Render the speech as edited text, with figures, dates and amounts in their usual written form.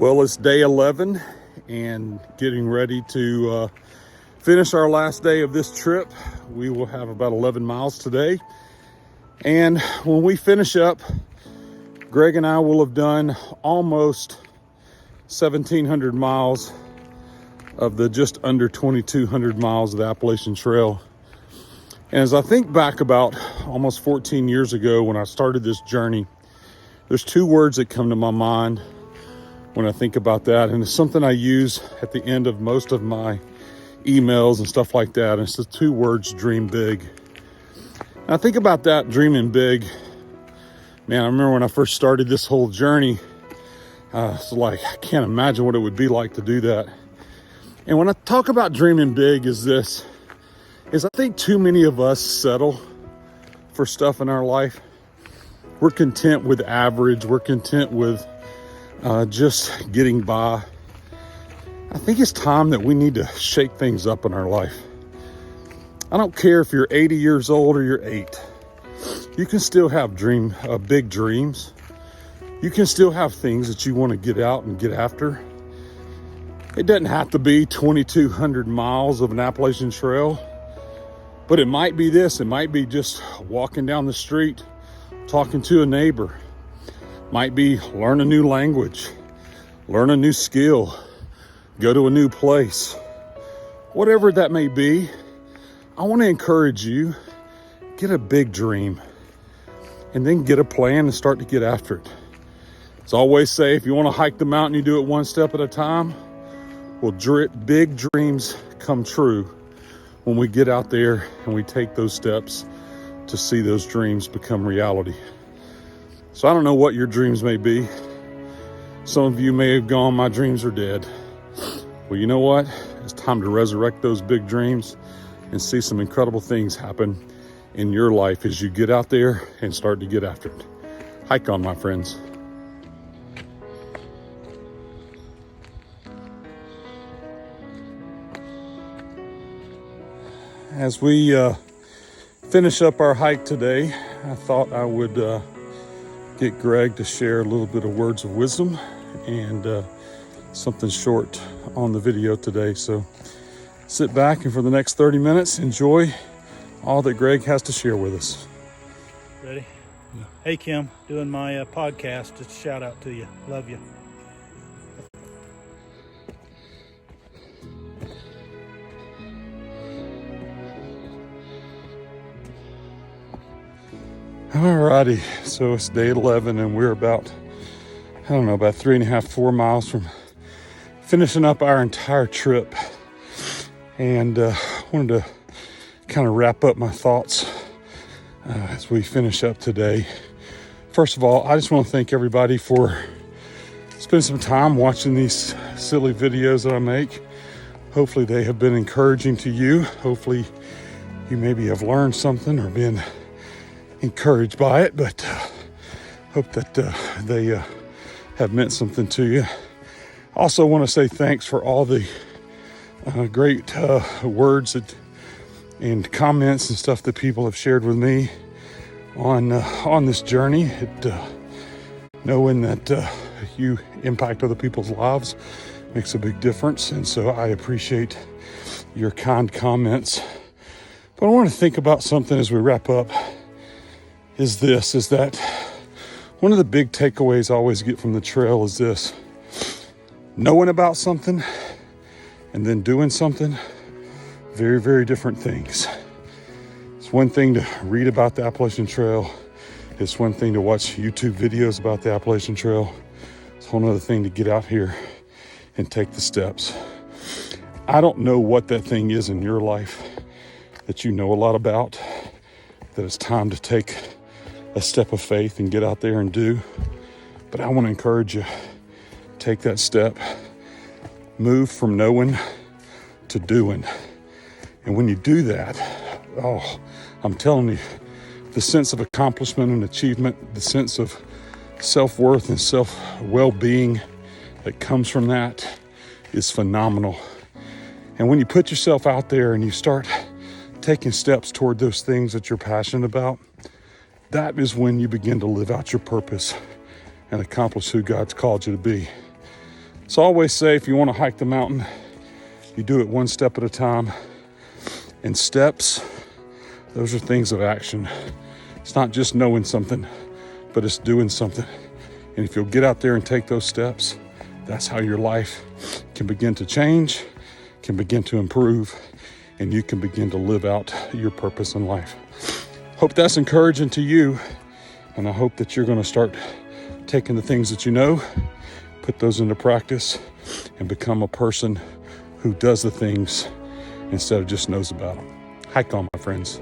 Well, it's day 11 and getting ready to finish our last day of this trip. We will have about 11 miles today. And when we finish up, Greg and I will have done almost 1,700 miles of the just under 2,200 miles of the Appalachian Trail. And as I think back about almost 14 years ago when I started this journey, there's two words that come to my mind when I think about that, and it's something I use at the end of most of my emails and stuff like that, and it's the two words, dream big. And I think about that, dreaming big. Man, I remember when I first started this whole journey, it's like, I can't imagine what it would be like to do that. And when I talk about dreaming big is I think too many of us settle for stuff in our life. We're content with average, we're content with just getting by. I think it's time that we need to shake things up in our life. I don't care if you're 80 years old or you're 8. You can still have big dreams. You can still have things that you want to get out and get after. It doesn't have to be 2,200 miles of an Appalachian Trail, but it might be this. It might be just walking down the street, talking to a neighbor. Might be learn a new language, learn a new skill, go to a new place. Whatever that may be, I want to encourage you, get a big dream and then get a plan and start to get after it. As I always say, if you want to hike the mountain, you do it one step at a time. Well, big dreams come true when we get out there and we take those steps to see those dreams become reality. So I don't know what your dreams may be. Some of you may have gone, my dreams are dead. Well, you know what? It's time to resurrect those big dreams and see some incredible things happen in your life as you get out there and start to get after it. Hike on, my friends. As we finish up our hike today, I thought I would get Greg to share a little bit of words of wisdom and something short on the video today. So sit back and for the next 30 minutes, enjoy all that Greg has to share with us. Ready? Yeah. Hey, Kim, doing my podcast. Just a shout out to you. Love you. Alrighty, so it's day 11 and we're about 3.5, 4 miles from finishing up our entire trip. And wanted to kind of wrap up my thoughts as we finish up today. First of all, I just want to thank everybody for spending some time watching these silly videos that I make. Hopefully they have been encouraging to you. Hopefully you maybe have learned something or been encouraged by it, but hope that they have meant something to you. Also want to say thanks for all the great words and comments and stuff that people have shared with me on this journey. Knowing that you impact other people's lives makes a big difference, and so I appreciate your kind comments. But I want to think about something as we wrap up. Is that one of the big takeaways I always get from the trail is this: knowing about something and then doing something, very, very different things. It's one thing to read about the Appalachian Trail. It's one thing to watch YouTube videos about the Appalachian Trail. It's a whole other thing to get out here and take the steps. I don't know what that thing is in your life that you know a lot about, that it's time to take a step of faith and get out there and do. But I want to encourage you, take that step, move from knowing to doing. And when you do that, I'm telling you, the sense of accomplishment and achievement, the sense of self-worth and self-well-being that comes from that is phenomenal. And when you put yourself out there and you start taking steps toward those things that you're passionate about, that is when you begin to live out your purpose and accomplish who God's called you to be. So I always say, if you want to hike the mountain, you do it one step at a time. And steps, those are things of action. It's not just knowing something, but it's doing something. And if you'll get out there and take those steps, that's how your life can begin to change, can begin to improve, and you can begin to live out your purpose in life. Hope that's encouraging to you. And I hope that you're going to start taking the things that you know, put those into practice, and become a person who does the things instead of just knows about them. Hike on, my friends.